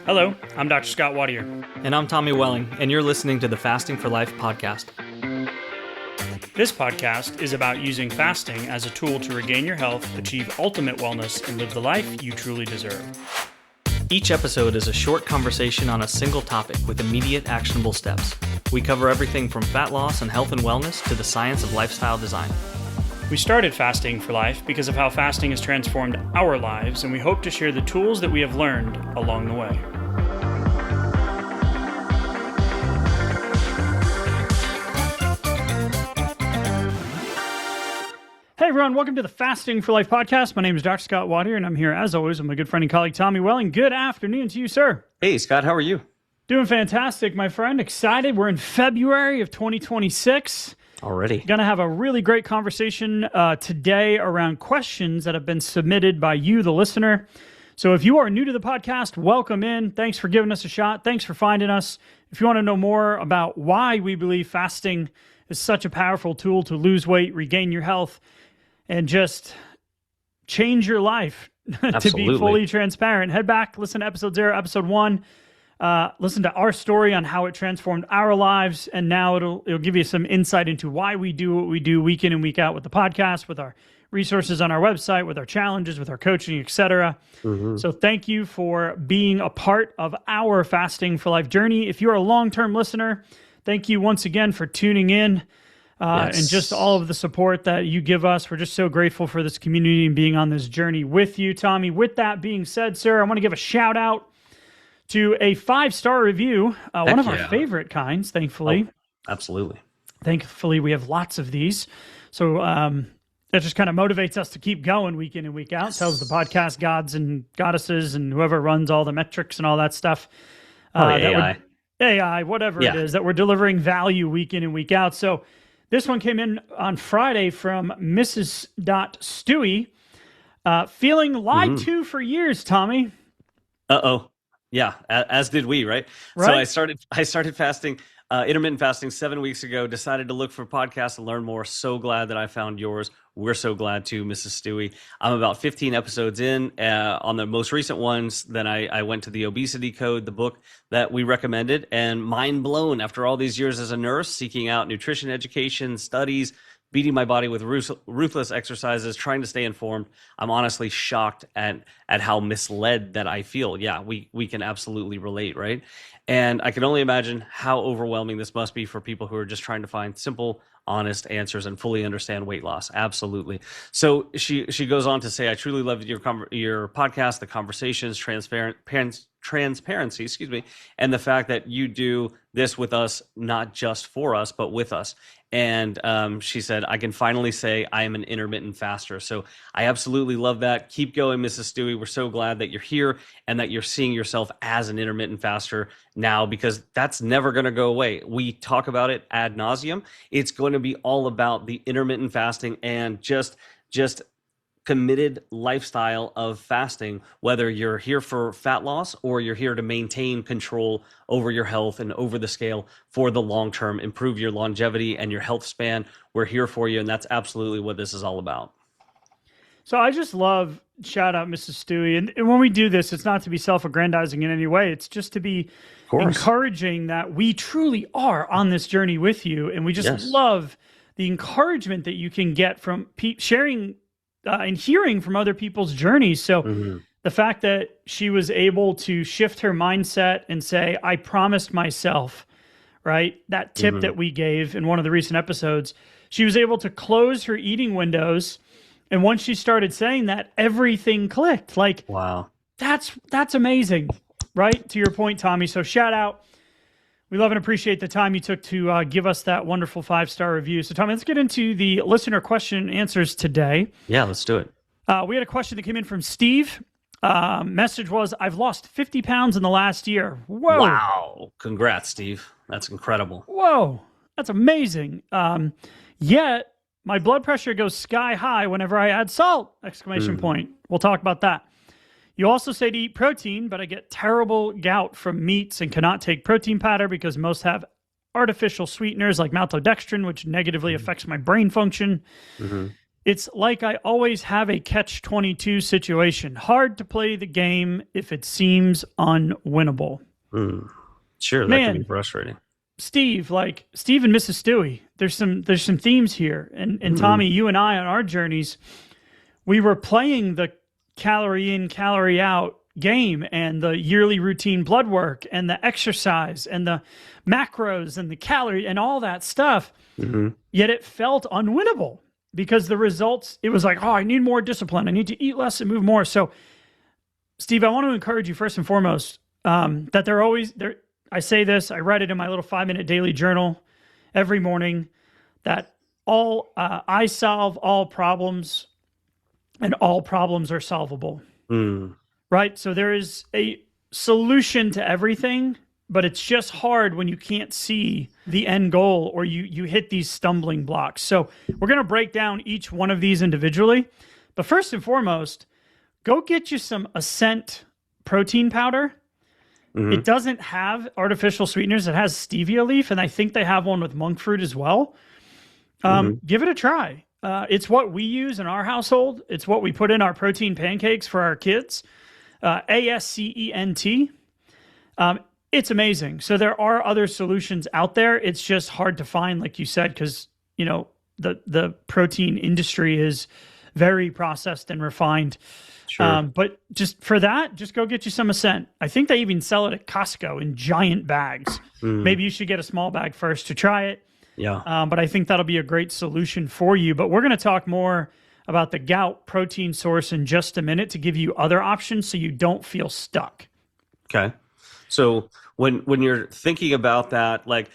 Hello, I'm Dr. Scott Watier. And I'm Tommy Welling, and you're listening to the Fasting for Life podcast. This podcast is about using fasting as a tool to regain your health, achieve ultimate wellness, and live the life you truly deserve. Each episode is a short conversation on a single topic with immediate actionable steps. We cover everything from fat loss and health and wellness to the science of lifestyle design. We started Fasting for Life because of how fasting has transformed our lives, and we hope to share the tools that we have learned along the way. Hey everyone, welcome to the Fasting for Life podcast. My name is Dr. Scott Watier, and I'm here as always with my good friend and colleague Tommy Welling. Good afternoon to you, sir. Hey Scott, how are you? Doing fantastic, my friend. Excited. We're in February of 2026. Already. Going to have a really great conversation today around questions that have been submitted by you, the listener. So if you are new to the podcast, welcome in. Thanks for giving us a shot. Thanks for finding us. If you want to know more about why we believe fasting is such a powerful tool to lose weight, regain your health, and just change your life to be fully transparent, head back, listen to episode 0, episode 1. Listen to our story on how it transformed our lives, and now it'll give you some insight into why we do what we do week in and week out with the podcast, with our resources on our website, with our challenges, with our coaching, etc. So thank you for being a part of our Fasting for Life journey. If you're a long-term listener, thank you once again for tuning in. And just all of the support that you give us. We're just so grateful for this community and being on this journey with you, Tommy. With that being said, sir, I want to give a shout out to a 5-star review, one of our favorite kinds, thankfully. Oh, absolutely. Thankfully, we have lots of these. So that just kind of motivates us to keep going week in and week out. Tells the podcast gods and goddesses and whoever runs all the metrics and all that stuff. AI, whatever it is, that we're delivering value week in and week out. So this one came in on Friday from Mrs. Stewie. Feeling lied to for years, Tommy. Uh-oh. Yeah, as did we, right? So I started fasting, intermittent fasting 7 weeks ago, decided to look for podcasts and learn more. So glad that I found yours. We're so glad too, Mrs. Stewie. I'm about 15 episodes in. On the most recent ones, then I went to the Obesity Code, the book that we recommended, and mind blown after all these years as a nurse, seeking out nutrition education, studies, beating my body with ruthless exercises, trying to stay informed. I'm honestly shocked at how misled that I feel. Yeah, we can absolutely relate, right? And I can only imagine how overwhelming this must be for people who are just trying to find simple, honest answers and fully understand weight loss. Absolutely. So she goes on to say, I truly love your podcast, the conversations, transparency, and the fact that you do this with us, not just for us, but with us. And she said, I can finally say I am an intermittent faster. So I absolutely love that. Keep going, Mrs. Stewie. We're so glad that you're here and that you're seeing yourself as an intermittent faster now, because that's never going to go away. We talk about it ad nauseum. It's going to be all about the intermittent fasting and just committed lifestyle of fasting, whether you're here for fat loss or you're here to maintain control over your health and over the scale for the long term, improve your longevity and your health span. We're here for you, and that's absolutely what this is all about. So I just love, shout out Mrs. Stewie. And when we do this, it's not to be self-aggrandizing in any way. It's just to be encouraging that we truly are on this journey with you. And we just love the encouragement that you can get from sharing and hearing from other people's journeys. So the fact that she was able to shift her mindset and say, I promised myself, right? That tip that we gave in one of the recent episodes, she was able to close her eating windows. And once she started saying that, everything clicked. Like, wow, that's amazing, right? To your point, Tommy. So shout out. We love and appreciate the time you took to give us that wonderful 5-star review. So, Tommy, let's get into the listener question and answers today. Yeah, let's do it. We had a question that came in from Steve. Message was, I've lost 50 pounds in the last year. Whoa. Wow. Congrats, Steve. That's incredible. Whoa. That's amazing. Yet, my blood pressure goes sky high whenever I add salt! ! We'll talk about that. You also say to eat protein, but I get terrible gout from meats and cannot take protein powder because most have artificial sweeteners like maltodextrin, which negatively affects my brain function. It's like I always have a catch-22 situation. Hard to play the game if it seems unwinnable. Sure, that can be frustrating. Steve and Mrs. Stewie, there's some themes here. And Tommy, you and I on our journeys, we were playing the calorie in, calorie out game and the yearly routine blood work and the exercise and the macros and the calorie and all that stuff. Yet it felt unwinnable because the results, it was like, oh, I need more discipline. I need to eat less and move more. So Steve, I want to encourage you first and foremost, that they're always there. I say this, I write it in my little 5-minute daily journal every morning, that I solve all problems and all problems are solvable. Right? So there is a solution to everything, but it's just hard when you can't see the end goal or you hit these stumbling blocks. So we're going to break down each one of these individually. But first and foremost, go get you some Ascent protein powder. It doesn't have artificial sweeteners. It has stevia leaf, and I think they have one with monk fruit as well. Give it a try. It's what we use in our household. It's what we put in our protein pancakes for our kids. ASCENT. It's amazing. So there are other solutions out there. It's just hard to find, like you said, because the protein industry is very processed and refined. Sure. But just for that, just go get you some Ascent. I think they even sell it at Costco in giant bags. Maybe you should get a small bag first to try it. Yeah. But I think that'll be a great solution for you. But we're going to talk more about the Gout protein source in just a minute to give you other options so you don't feel stuck. Okay. So when you're thinking about that, like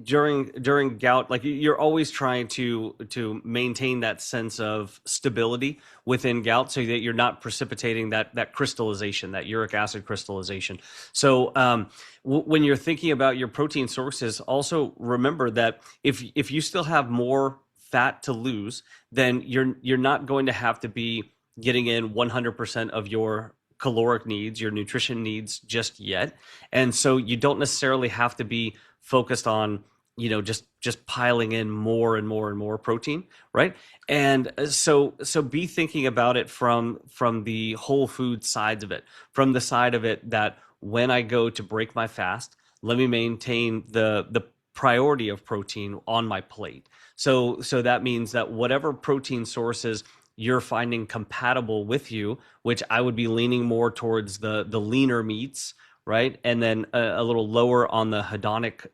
during gout, like you're always trying to maintain that sense of stability within gout so that you're not precipitating that crystallization, that uric acid crystallization. So when you're thinking about your protein sources, also remember that if you still have more fat to lose, then you're not going to have to be getting in 100% of your caloric needs, your nutrition needs just yet. And so you don't necessarily have to be focused on, just piling in more and more and more protein, right? And so be thinking about it from the whole food sides of it, from the side of it that when I go to break my fast, let me maintain the priority of protein on my plate. So that means that whatever protein sources you're finding compatible with you, which I would be leaning more towards the leaner meats, right? And then a little lower on the hedonic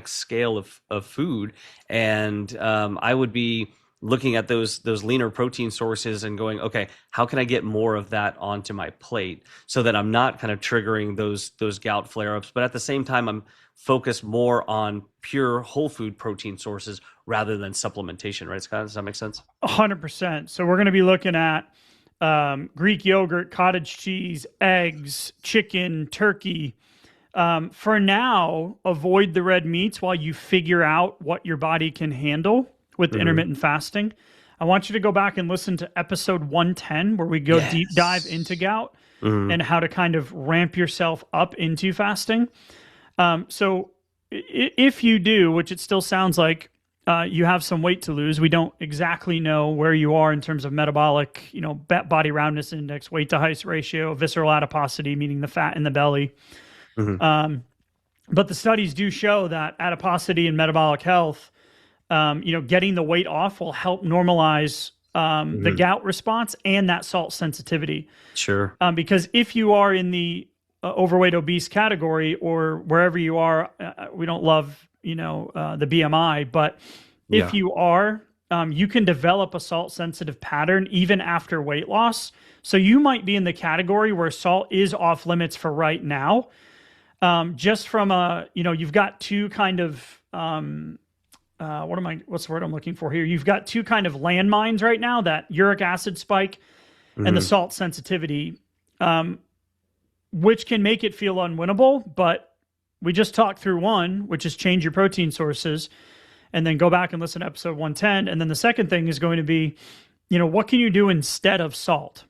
scale of food. And I would be looking at those leaner protein sources and going, okay, how can I get more of that onto my plate so that I'm not kind of triggering those gout flare-ups, but at the same time, I'm focused more on pure whole food protein sources rather than supplementation, right, Scott? Does that make sense? 100%. So we're going to be looking at Greek yogurt, cottage cheese, eggs, chicken, turkey. For now, avoid the red meats while you figure out what your body can handle with intermittent fasting. I want you to go back and listen to episode 110, where we go deep dive into gout and how to kind of ramp yourself up into fasting. So if you do, which it still sounds like you have some weight to lose, we don't exactly know where you are in terms of metabolic, body roundness index, weight to height ratio, visceral adiposity, meaning the fat in the belly. But the studies do show that adiposity and metabolic health, getting the weight off will help normalize the gout response and that salt sensitivity. Sure. Because if you are in the overweight, obese category or wherever you are, we don't love, the BMI, but if you are, you can develop a salt sensitive pattern even after weight loss. So you might be in the category where salt is off limits for right now. Just from you've got two kind of, what's the word I'm looking for here? You've got two kind of landmines right now, that uric acid spike and the salt sensitivity, which can make it feel unwinnable. But we just talked through one, which is change your protein sources, and then go back and listen to episode 110. And then the second thing is going to be, what can you do instead of salt?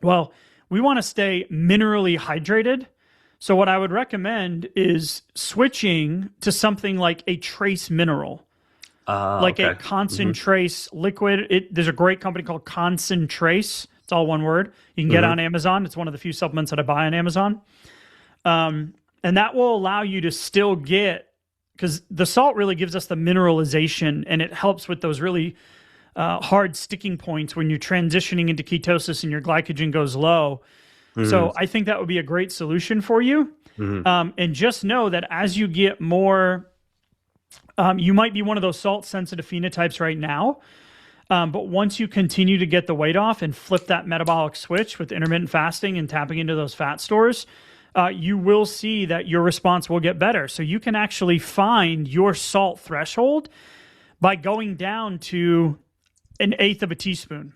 Well, we want to stay minerally hydrated. So what I would recommend is switching to something like a trace mineral. like okay. a concentrace liquid. There's a great company called Concentrace. It's all one word. You can get on Amazon. It's one of the few supplements that I buy on Amazon. And that will allow you to still get, because the salt really gives us the mineralization, and it helps with those really hard sticking points when you're transitioning into ketosis and your glycogen goes low. So I think that would be a great solution for you. And just know that as you get more, you might be one of those salt sensitive phenotypes right now. But once you continue to get the weight off and flip that metabolic switch with intermittent fasting and tapping into those fat stores, you will see that your response will get better. So you can actually find your salt threshold by going down to 1/8 of a teaspoon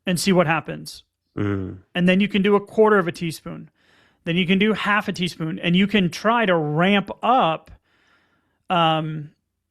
and see what happens. And then you can do 1/4 of a teaspoon. Then you can do 1/2 a teaspoon, and you can try to ramp up, kind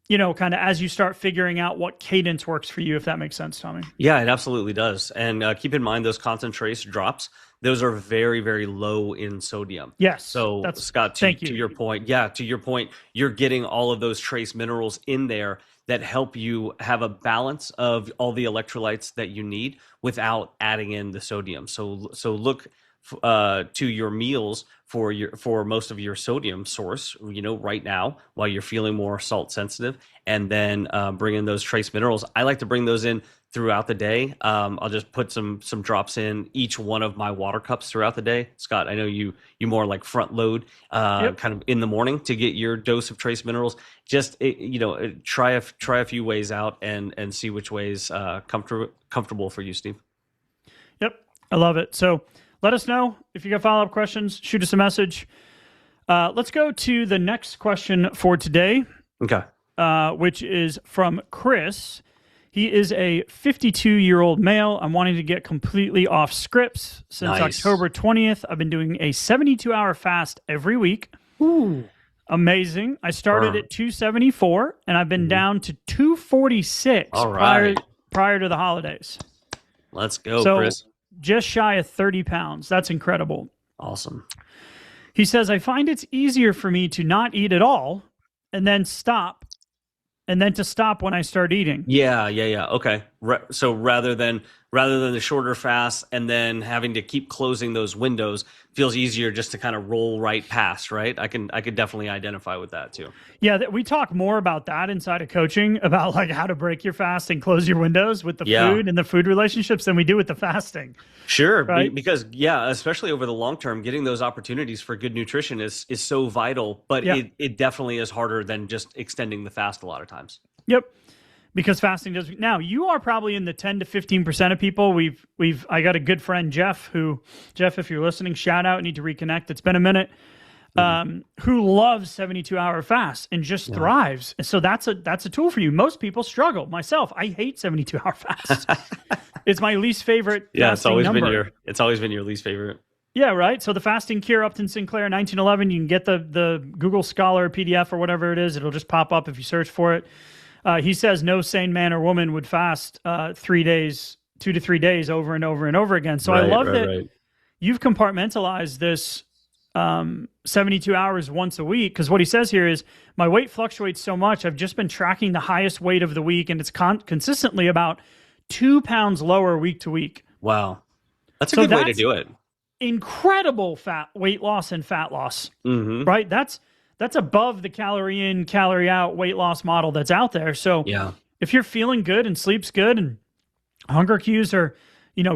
of as you start figuring out what cadence works for you, if that makes sense, Tommy. Yeah, it absolutely does. And keep in mind those concentrates drops, those are very, very low in sodium. Yes. So Scott, to your point, you're getting all of those trace minerals in there that help you have a balance of all the electrolytes that you need without adding in the sodium. So look to your meals for most of your sodium source, right now, while you're feeling more salt sensitive, and then bring in those trace minerals. I like to bring those in throughout the day. I'll just put some drops in each one of my water cups throughout the day. Scott, I know you more like front load, kind of in the morning to get your dose of trace minerals. Just try a few ways out and see which ways comfortable for you, Steve. Yep, I love it. So let us know if you got follow-up questions. Shoot us a message. Let's go to the next question for today. Okay. Which is from Chris. He is a 52-year-old male. I'm wanting to get completely off scripts since October 20th. I've been doing a 72-hour fast every week. Ooh. Amazing. I started at 274, and I've been down to 246 prior to the holidays. Let's go, Chris. Just shy of 30 pounds. That's incredible. Awesome. He says, I find it's easier for me to not eat at all and then stop, and then to stop when I start eating. Yeah. Okay. So rather than the shorter fast and then having to keep closing those windows, feels easier just to kind of roll right past, right? I could definitely identify with that too. Yeah, we talk more about that inside of coaching, about like how to break your fast and close your windows with the food and the food relationships than we do with the fasting. Sure, right? Because especially over the long term, getting those opportunities for good nutrition is so vital, but it definitely is harder than just extending the fast a lot of times. Yep. Because fasting does. Now, you are probably in the 10 to 15% of people. I got a good friend, Jeff, if you're listening, shout out, need to reconnect. It's been a minute. Who loves 72-hour fasts and just thrives. And so that's a tool for you. Most people struggle. Myself, I hate 72-hour fasts. It's my least favorite. Yeah, it's always been your least favorite. Yeah, right. So the Fasting Cure, Upton Sinclair, 1911. You can get the Google Scholar PDF or whatever it is. It'll just pop up if you search for it. He says no sane man or woman would fast 3 days, 2 to 3 days over and over and over again. So I love that you've compartmentalized this 72 hours once a week, because what he says here is my weight fluctuates so much. I've just been tracking the highest weight of the week, and it's consistently about 2 pounds lower week to week. Wow. That's a good way to do it. Incredible weight loss and fat loss, right? That's above the calorie in, calorie out weight loss model that's out there. So if you're feeling good and sleep's good and hunger cues are,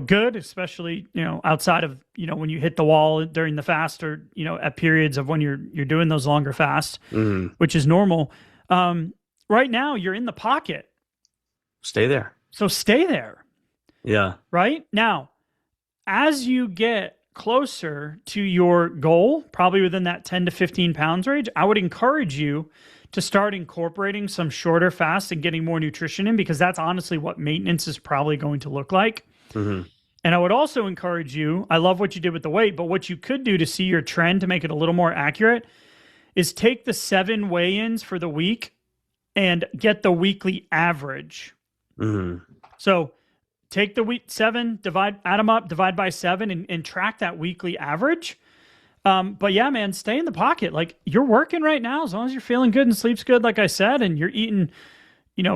good, especially, outside of, when you hit the wall during the fast or, at periods of when you're doing those longer fasts, which is normal. Right now you're in the pocket. Stay there. So stay there. Yeah. Right now, as you get closer to your goal, probably within that 10 to 15 pounds range, I would encourage you to start incorporating some shorter fasts and getting more nutrition in, because that's honestly what maintenance is probably going to look like. And I would also encourage you, I love what you did with the weight, but what you could do to see your trend to make it a little more accurate is take the 7 weigh-ins for the week and get the weekly average. So take the week 7, add them up, divide by 7, and track that weekly average. But yeah, man, stay in the pocket. Like, you're working right now, as long as you're feeling good and sleep's good, like I said, and you're eating,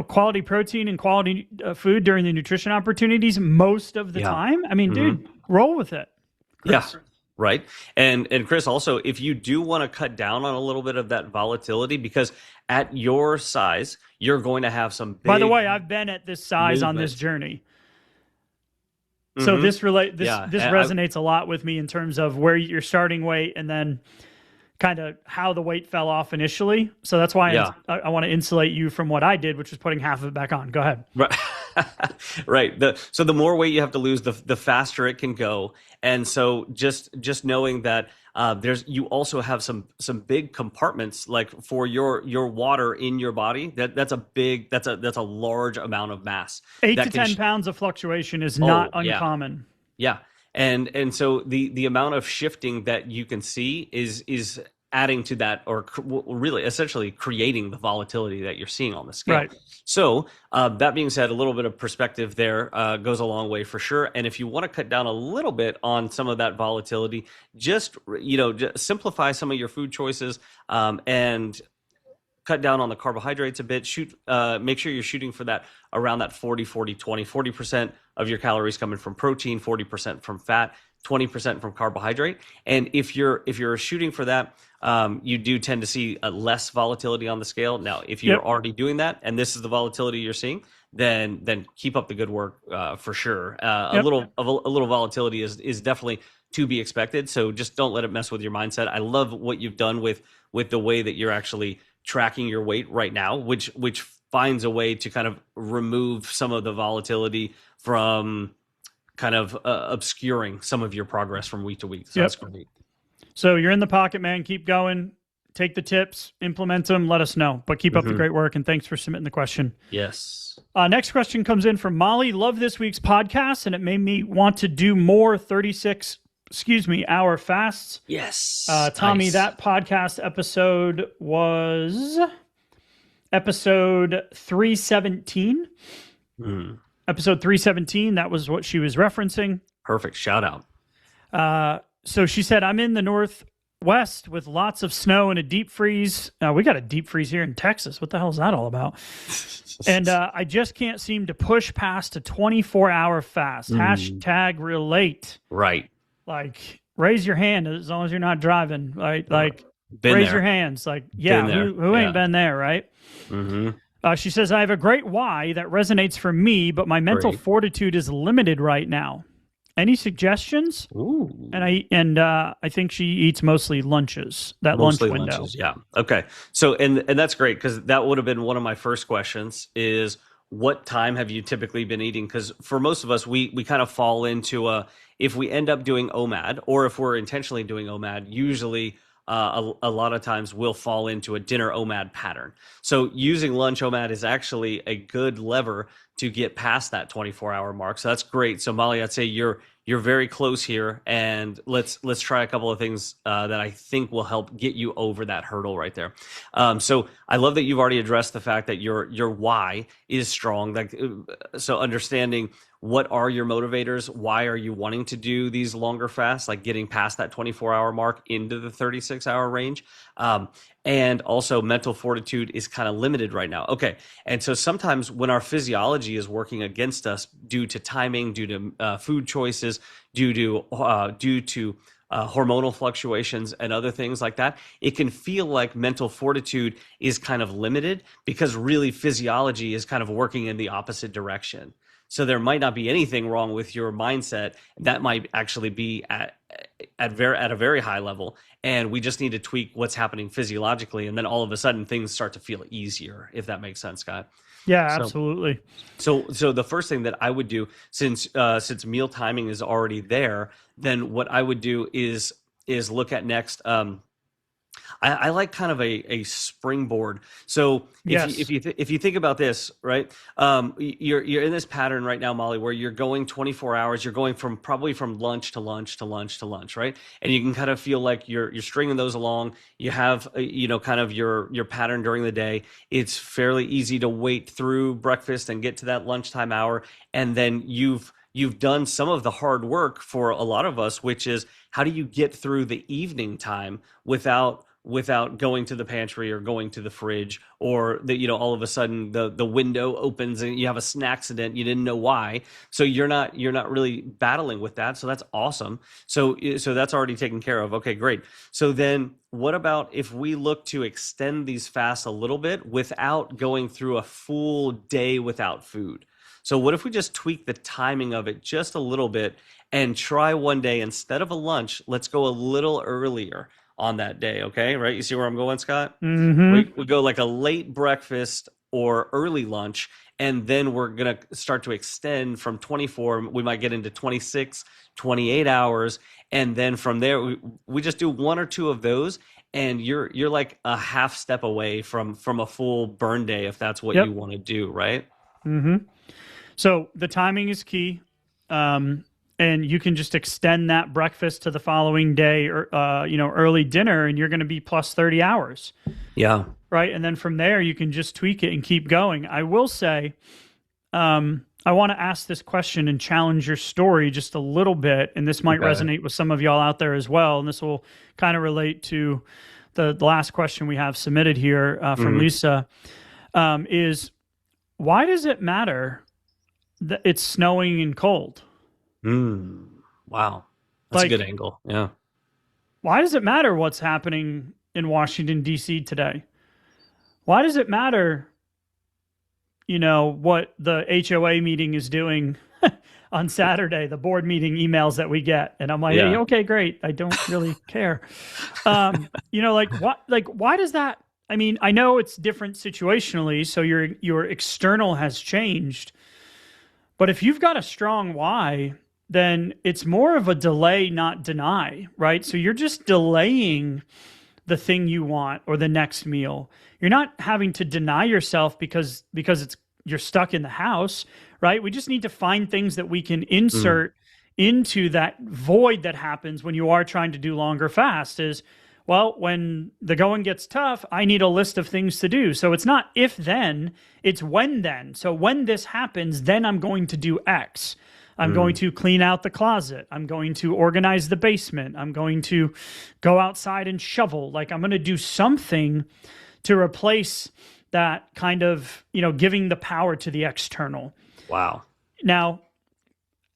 quality protein and quality food during the nutrition opportunities most of the time. I mean, dude, roll with it. Chris. Yeah. Right. And Chris, also, if you do want to cut down on a little bit of that volatility, because at your size, you're going to have some big, by the way, I've been at this size on this journey. So this resonates a lot with me in terms of where your starting weight and then kind of how the weight fell off initially. So that's why I want to insulate you from what I did, which was putting half of it back on. Go ahead. Right. Right. So the more weight you have to lose, the faster it can go. And so just knowing that you also have some big compartments, like for your water in your body. That's a large amount of mass. 8 to 10 pounds of fluctuation is not uncommon. Yeah. And so the amount of shifting that you can see is adding to that, or really essentially creating the volatility that you're seeing on the scale. Right. So that being said, a little bit of perspective there goes a long way for sure. And if you want to cut down a little bit on some of that volatility, just simplify some of your food choices and cut down on the carbohydrates a bit. Make sure you're shooting for that around that 40% of your calories coming from protein, 40% from fat, 20% from carbohydrate. And if you're shooting for that, you do tend to see less volatility on the scale. Now, if you're already doing that and this is the volatility you're seeing, then keep up the good work for sure. A little volatility is definitely to be expected. So just don't let it mess with your mindset. I love what you've done with the way that you're actually tracking your weight right now, which finds a way to kind of remove some of the volatility from kind of obscuring some of your progress from week to week. So that's great. So you're in the pocket, man. Keep going. Take the tips, implement them, let us know. But keep up the great work, and thanks for submitting the question. Yes. Next question comes in from Molly. Love this week's podcast, and it made me want to do more 36-hour fasts. Yes. Tommy, that podcast episode was episode 317. Episode 317, that was what she was referencing. Perfect. Shout out. So she said, I'm in the Northwest with lots of snow and a deep freeze. We got a deep freeze here in Texas. What the hell is that all about? And I just can't seem to push past a 24-hour fast. Hashtag relate. Right. Like, raise your hand as long as you're not driving. Right? Like, raise your hands. Like, who ain't been there, right? She says, I have a great why that resonates for me, but my mental fortitude is limited right now. Any suggestions? Ooh. And I think she eats mostly lunches. Mostly lunch window. Lunches, yeah. Okay. So and that's great, because that would have been one of my first questions is, what time have you typically been eating? Because for most of us, we kind of fall into if we end up doing OMAD, or if we're intentionally doing OMAD, usually a lot of times we'll fall into a dinner OMAD pattern. So using lunch OMAD is actually a good lever to get past that 24-hour mark. So that's great. So Molly, I'd say you're very close here, and let's try a couple of things that I think will help get you over that hurdle right there. So I love that you've already addressed the fact that your why is strong. Like, so understanding what are your motivators, why are you wanting to do these longer fasts, like getting past that 24-hour mark into the 36-hour range. And also mental fortitude is kind of limited right now. Okay. And so sometimes when our physiology is working against us due to timing, due to food choices, due to hormonal fluctuations and other things like that, it can feel like mental fortitude is kind of limited, because really physiology is kind of working in the opposite direction. So there might not be anything wrong with your mindset. That might actually be at a very high level, and we just need to tweak what's happening physiologically, and then all of a sudden things start to feel easier, if that makes sense, Scott. Yeah, absolutely. So the first thing that I would do, since meal timing is already there, then what I would do is look at next. I like kind of a springboard. So if you think about this, right, you're in this pattern right now, Molly, where you're going 24 hours. You're going probably from lunch to lunch to lunch to lunch, right? And you can kind of feel like you're stringing those along. You have kind of your pattern during the day. It's fairly easy to wait through breakfast and get to that lunchtime hour, and then you've done some of the hard work for a lot of us, which is how do you get through the evening time without without going to the pantry or going to the fridge, or that, you know, all of a sudden the window opens and you have a snack accident, you didn't know why. So you're not really battling with that. So that's awesome. So that's already taken care of. Okay, great. So then what about if we look to extend these fasts a little bit without going through a full day without food? So what if we just tweak the timing of it just a little bit and try one day, instead of a lunch, let's go a little earlier on that day, okay? Right? You see where I'm going, Scott? Mm-hmm. We go like a late breakfast or early lunch, and then we're going to start to extend from 24. We might get into 26, 28 hours. And then from there, we just do one or two of those, and you're like a half step away from a full burn day, if that's what you want to do, right? Mm-hmm. So the timing is key. And you can just extend that breakfast to the following day, or early dinner, and you're going to be plus 30 hours. Yeah. Right. And then from there, you can just tweak it and keep going. I will say, I want to ask this question and challenge your story just a little bit. And this might resonate with some of y'all out there as well. And this will kind of relate to the last question we have submitted here from Lisa, is why does it matter that it's snowing and cold? Wow. That's a good angle. Yeah. Why does it matter what's happening in Washington, D.C. today? Why does it matter, what the HOA meeting is doing on Saturday, the board meeting emails that we get? And I'm like, hey, okay, great. I don't really care. Why does that? I mean, I know it's different situationally, so your external has changed. But if you've got a strong why, then it's more of a delay, not deny, right? So you're just delaying the thing you want or the next meal. You're not having to deny yourself because you're stuck in the house, right? We just need to find things that we can insert into that void that happens when you are trying to do longer fasts. Is, well, when the going gets tough, I need a list of things to do. So it's not if then, it's when then. So when this happens, then I'm going to do X. I'm going to clean out the closet. I'm going to organize the basement. I'm going to go outside and shovel. Like, I'm going to do something to replace that kind of, giving the power to the external. Wow. Now,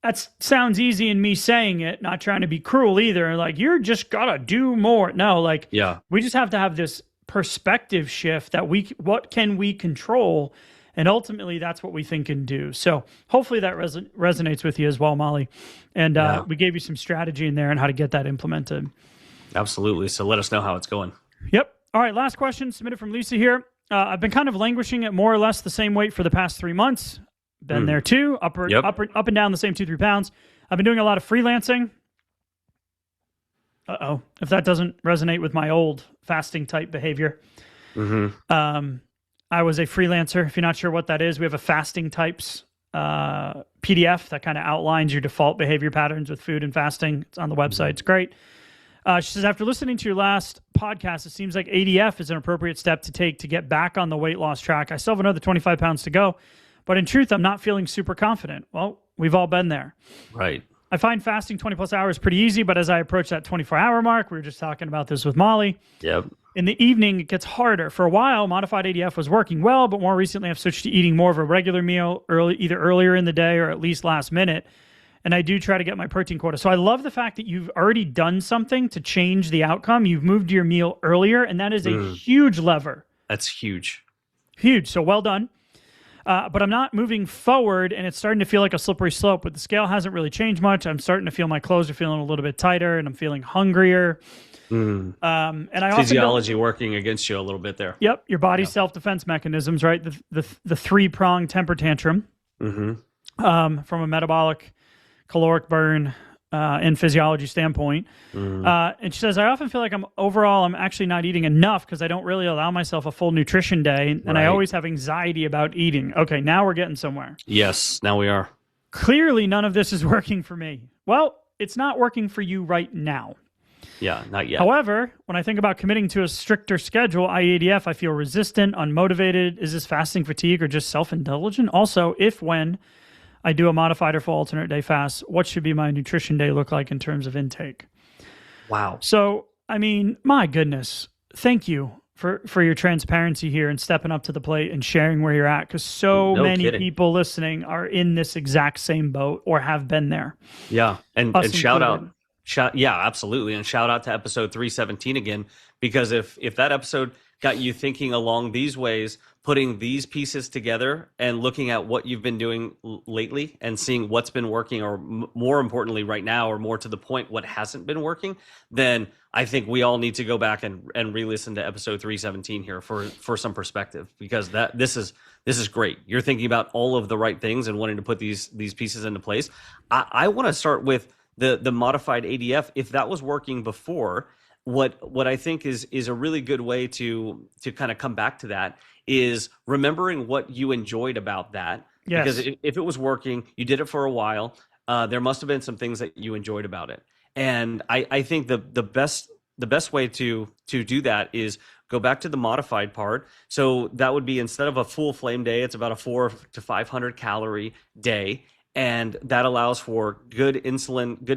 that sounds easy in me saying it, not trying to be cruel either. Like, you're just got to do more. No, we just have to have this perspective shift that what can we control? And ultimately, that's what we think and do. So hopefully that resonates with you as well, Molly. And we gave you some strategy in there on how to get that implemented. Absolutely. So let us know how it's going. Yep. All right. Last question submitted from Lisa here. I've been kind of languishing at more or less the same weight for the past 3 months. Been there too, up and down the same 2-3 pounds. I've been doing a lot of freelancing. If that doesn't resonate with my old fasting type behavior. I was a freelancer. If you're not sure what that is, we have a fasting types PDF that kind of outlines your default behavior patterns with food and fasting. It's on the website. It's great. She says, after listening to your last podcast, it seems like ADF is an appropriate step to take to get back on the weight loss track. I still have another 25 pounds to go, but in truth, I'm not feeling super confident. Well, we've all been there. Right. I find fasting 20 plus hours pretty easy, but as I approach that 24-hour mark, we were just talking about this with Molly. Yep. In the evening, it gets harder. For a while, modified ADF was working well, but more recently, I've switched to eating more of a regular meal either earlier in the day or at least last minute. And I do try to get my protein quota. So I love the fact that you've already done something to change the outcome. You've moved your meal earlier, and that is a huge lever. That's huge. Huge. So well done. But I'm not moving forward, and it's starting to feel like a slippery slope. But the scale hasn't really changed much. I'm starting to feel my clothes are feeling a little bit tighter, and I'm feeling hungrier. And I physiology working against you a little bit there. Yep, your body's self-defense mechanisms, right? The three-pronged temper tantrum from a metabolic, caloric burn, and physiology standpoint. And she says, I often feel like I'm actually not eating enough because I don't really allow myself a full nutrition day, and I always have anxiety about eating. Okay, now we're getting somewhere. Yes, now we are. Clearly, none of this is working for me. Well, it's not working for you right now. Yeah, not yet. However, when I think about committing to a stricter schedule, ADF, I feel resistant, unmotivated. Is this fasting fatigue or just self-indulgent? Also, when I do a modified or full alternate day fast, what should be my nutrition day look like in terms of intake? Wow. So, I mean, my goodness, thank you for your transparency here and stepping up to the plate and sharing where you're at, because so many people listening are in this exact same boat or have been there. Yeah, and shout out, yeah, absolutely, and shout out to episode 317 again, because if that episode got you thinking along these ways, putting these pieces together and looking at what you've been doing lately and seeing what's been working, or more importantly right now, or more to the point, what hasn't been working, then I think we all need to go back and re-listen to episode 317 here for some perspective, because this is great. You're thinking about all of the right things and wanting to put these pieces into place. I want to start with the modified ADF. If that was working before, what I think is a really good way to kind of come back to that is remembering what you enjoyed about that. Yes. Because if it was working, you did it for a while, there must have been some things that you enjoyed about it. And I think the best way to do that is go back to the modified part. So that would be, instead of a full flame day, it's about a 400 to 500 calorie day. And that allows for good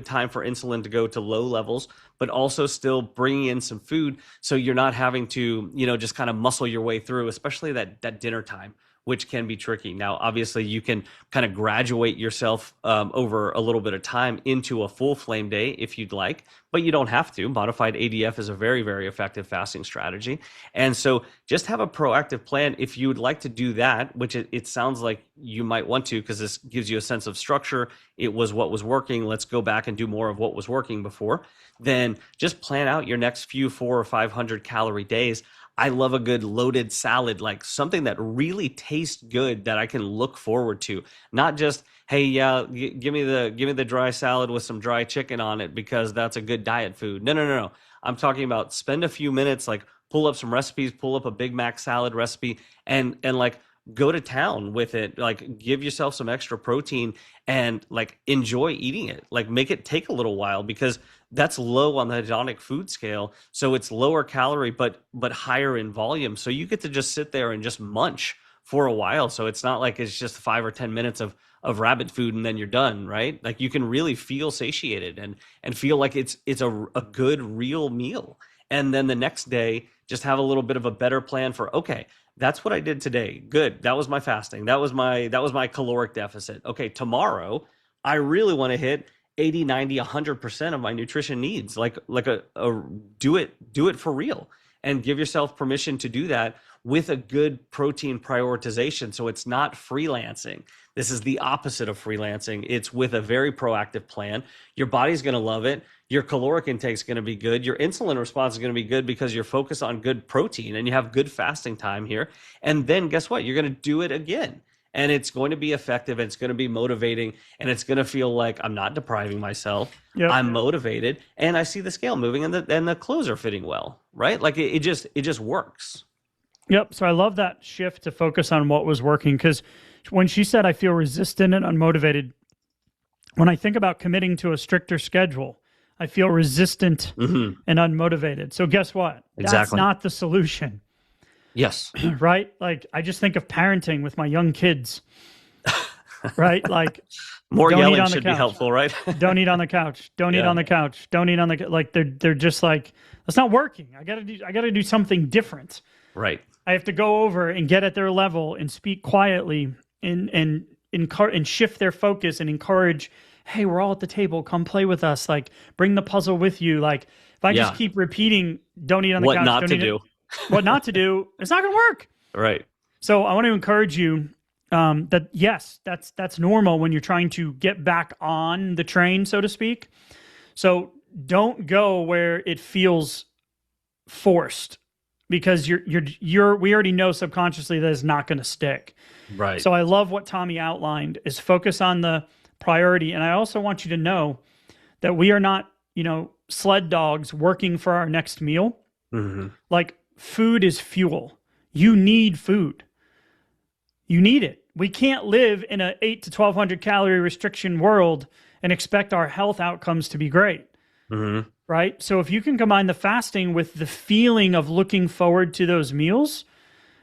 time for insulin to go to low levels, but also still bringing in some food, so you're not having to, just kind of muscle your way through, especially that dinner time, which can be tricky. Now, obviously, you can kind of graduate yourself over a little bit of time into a full flame day if you'd like, but you don't have to. Modified ADF is a very, very effective fasting strategy. And so just have a proactive plan if you would like to do that, which it sounds like you might want to, because this gives you a sense of structure. It was what was working. Let's go back and do more of what was working before. Then just plan out your next few 400 or 500 calorie days. I love a good loaded salad, like something that really tastes good that I can look forward to. Not just, hey, yeah, give me the dry salad with some dry chicken on it because that's a good diet food. No. I'm talking about spend a few minutes, like pull up some recipes, pull up a Big Mac salad recipe, and like go to town with it. Like give yourself some extra protein and like enjoy eating it. Like make it take a little while, because that's low on the hedonic food scale. So it's lower calorie, but higher in volume. So you get to just sit there and just munch for a while. So it's not like it's just 5 or 10 minutes of rabbit food and then you're done, right? Like you can really feel satiated and feel like it's a good real meal. And then the next day, just have a little bit of a better plan for, okay, that's what I did today. Good. That was my fasting. That was my caloric deficit. Okay, tomorrow, I really want to hit 80, 90, 100% of my nutrition needs. Like do it for real, and give yourself permission to do that with a good protein prioritization. So it's not freelancing. This is the opposite of freelancing. It's with a very proactive plan. Your body's going to love it. Your caloric intake is going to be good. Your insulin response is going to be good because you're focused on good protein and you have good fasting time here. And then guess what? You're going to do it again. And it's going to be effective, and it's going to be motivating, and it's going to feel like I'm not depriving myself. Yep. I'm motivated, and I see the scale moving, and the clothes are fitting well, right? Like it just works. Yep. So I love that shift to focus on what was working, because when she said I feel resistant and unmotivated, when I think about committing to a stricter schedule, I feel resistant and unmotivated. So guess what? Exactly. That's not the solution. Yes. Right? Like I just think of parenting with my young kids. Right? Like more yelling should be helpful, right? Don't eat on the couch. Don't eat on the couch. Don't eat on the like they're just like, that's not working. I got to do something different. Right. I have to go over and get at their level and speak quietly and shift their focus and encourage, hey, we're all at the table. Come play with us. Like bring the puzzle with you. Like if I just keep repeating, don't eat on the couch. What not to do, it's not going to work. Right. So I want to encourage you that yes, that's normal when you're trying to get back on the train, so to speak. So don't go where it feels forced, because we already know subconsciously that it's not going to stick. Right. So I love what Tommy outlined is focus on the priority. And I also want you to know that we are not, sled dogs working for our next meal. Mm-hmm. Like food is fuel. You need food. You need it. We can't live in an 8 to 1,200 calorie restriction world and expect our health outcomes to be great. Mm-hmm. Right? So if you can combine the fasting with the feeling of looking forward to those meals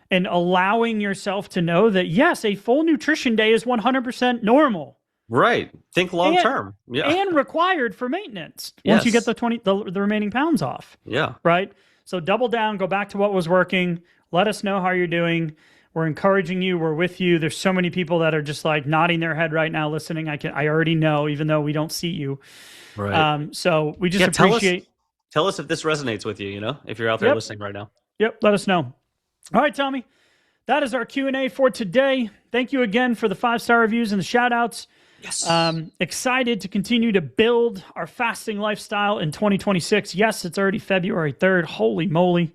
and allowing yourself to know that, yes, a full nutrition day is 100% normal. Right. Think long term. Yeah. And required for maintenance once you get the remaining pounds off. Yeah. Right? So double down, go back to what was working. Let us know how you're doing. We're encouraging you. We're with you. There's so many people that are just like nodding their head right now, listening. I already know, even though we don't see you. Right. So we just appreciate. Tell us if this resonates with you, if you're out there listening right now. Yep. Let us know. All right, Tommy. That is our Q&A for today. Thank you again for the 5-star reviews and the shout outs. Yes. Excited to continue to build our fasting lifestyle in 2026. Yes, it's already February 3rd. Holy moly.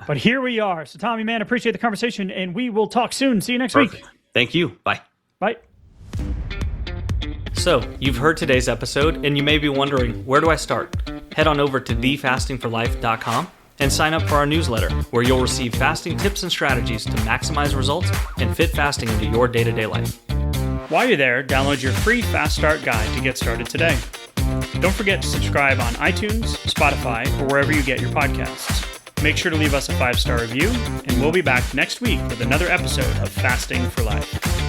But here we are. So Tommy, man, appreciate the conversation, and we will talk soon. See you next week. Thank you. Bye. Bye. So, you've heard today's episode, and you may be wondering, where do I start? Head on over to thefastingforlife.com and sign up for our newsletter, where you'll receive fasting tips and strategies to maximize results and fit fasting into your day-to-day life. While you're there, download your free Fast Start guide to get started today. Don't forget to subscribe on iTunes, Spotify, or wherever you get your podcasts. Make sure to leave us a 5-star review, and we'll be back next week with another episode of Fasting for Life.